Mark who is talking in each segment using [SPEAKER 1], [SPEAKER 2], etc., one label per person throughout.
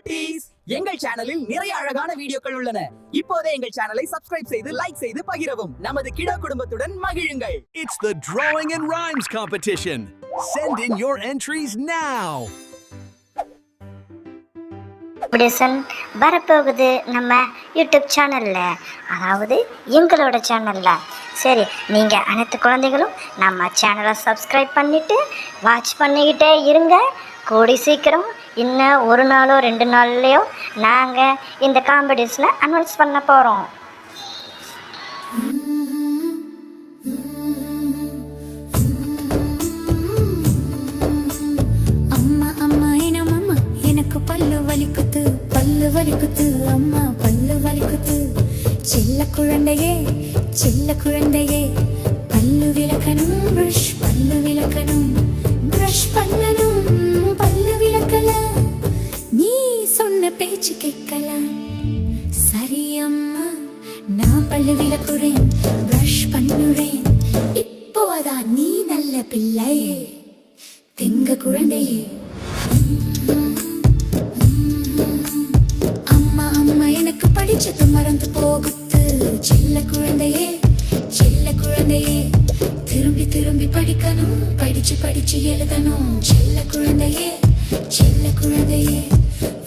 [SPEAKER 1] குட்டீஸ், எங்கள் சேனலில் நிறைய அழகான வீடியோக்கள் உள்ளன. இப்போதே எங்கள் சேனலை சப்ஸ்கிரைப் செய்து லைக் செய்து பகிரவும். நமது கிடா குடும்பத்துடன் மகிழுங்கள்.
[SPEAKER 2] It's the Drawing and Rhymes competition. Send in your entries now.
[SPEAKER 3] Competition வரப்போகுது நம்ம யூடியூப் சேனலில், அதாவது எங்களோட சேனலில். சரி, நீங்கள் அனைத்து குழந்தைகளும் நம்ம சேனலை சப்ஸ்கிரைப் பண்ணிவிட்டு வாட்ச் பண்ணிக்கிட்டே இருங்க. கூடி சீக்கிரம் இன்னும் ஒரு நாளோ 2 நாள்லையோ நாங்கள் இந்த காம்படிஷனை அனௌன்ஸ் பண்ண போகிறோம்.
[SPEAKER 4] பல்லு வலிக்குது அம்மா, பல்லு வலிக்குது. சின்ன குழந்தையே பல்லு விளக்கணும், பல்லு விளக்கணும், பிரஷ் பண்ணணும். பல்லு விளக்கல, நீ சொன்ன பேச்சு கேட்கல. சரி அம்மா, நான் பல்லு விளக்குறேன், பிரஷ் பண்ணுறேன். இப்போதான் நீ நல்ல பிள்ளை, திங்க குழந்தையே. எனக்கு படிச்சது மறந்து போகுது. சின்ன குழந்தையே திரும்பி படிக்கணும், படிச்சு எழுதணும். சின்ன குழந்தையே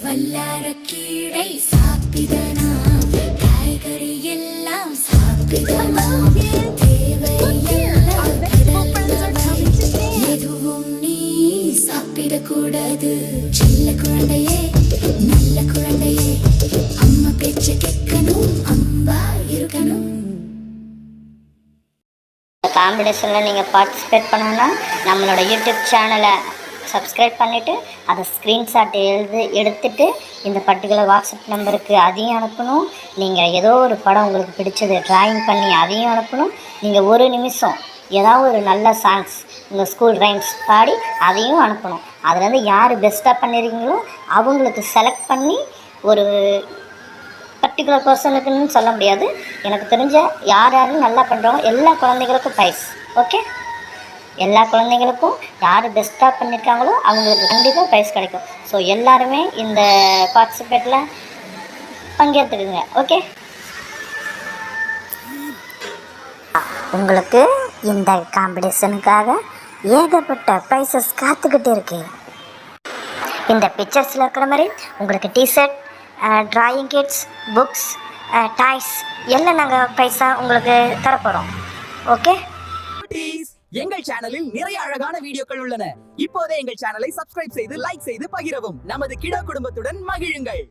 [SPEAKER 4] வல்லார கீழை சாப்பிடனா, காய்கறி எல்லாம் சாப்பிடனா. எதுவும் நீ சாப்பிடக்கூடாது. சின்ன குழந்தையே, நல்ல குழந்தையே, அம்மா பேச்சு கேட்கணும், அம்பா இருக்கணும்.
[SPEAKER 3] காம்படிஷனில் நீங்கள் பார்ட்டிசிபேட் பண்ணணும்னா நம்மளோட யூடியூப் சேனலை சப்ஸ்கிரைப் பண்ணிவிட்டு அதை ஸ்க்ரீன்ஷாட் எடுத்துட்டு இந்த பர்டிகுலர் வாட்ஸ்அப் நம்பருக்கு அதையும் அனுப்பணும். நீங்கள் ஏதோ ஒரு படம் உங்களுக்கு பிடிச்சது ட்ராயிங் பண்ணி அதையும் அனுப்பணும். நீங்கள் ஒரு நிமிஷம் ஏதாவது ஒரு நல்ல சாங்ஸ் உங்கள் ஸ்கூல் ரைம்ஸ் பாடி அதையும் அனுப்பணும். அதுலேருந்து யார் பெஸ்ட்டாக பண்ணியிருக்கீங்களோ அவங்களுக்கு செலக்ட் பண்ணி ஒரு பர்டிகுலர் பர்சனுக்குன்னு சொல்ல முடியாது, எனக்கு தெரிஞ்ச யார் நல்லா பண்ணுறோமோ எல்லா குழந்தைகளுக்கும் ப்ரைஸ். ஓகே, எல்லா குழந்தைங்களுக்கும் யார் பெஸ்ட்டாக பண்ணியிருக்காங்களோ அவங்களுக்கு கண்டிப்பாக ப்ரைஸ் கிடைக்கும். ஸோ எல்லாருமே இந்த பார்ட்டிசிபேட்டில் பங்கேற்றுக்குங்க. ஓகே, உங்களுக்கு இந்த காம்படிஷனுக்காக ஏகப்பட்ட ப்ரைஸஸ் காத்துக்கிட்டு இருக்கு. இந்த பிக்சர்ஸில் இருக்கிற மாதிரி உங்களுக்கு T-shirt, drawing kits, books, toys எல்லாம் நாங்கள் ப்ரைஸாக உங்களுக்கு தரப்போகிறோம். ஓகே
[SPEAKER 1] குட்டீஸ், எங்கள் சேனலில் நிறைய அழகான வீடியோக்கள் உள்ளன. இப்போதே எங்கள் சேனலை சப்ஸ்கிரைப் செய்து லைக் செய்து பகிரவும். நமது கிடா குடும்பத்துடன் மகிழுங்கள்.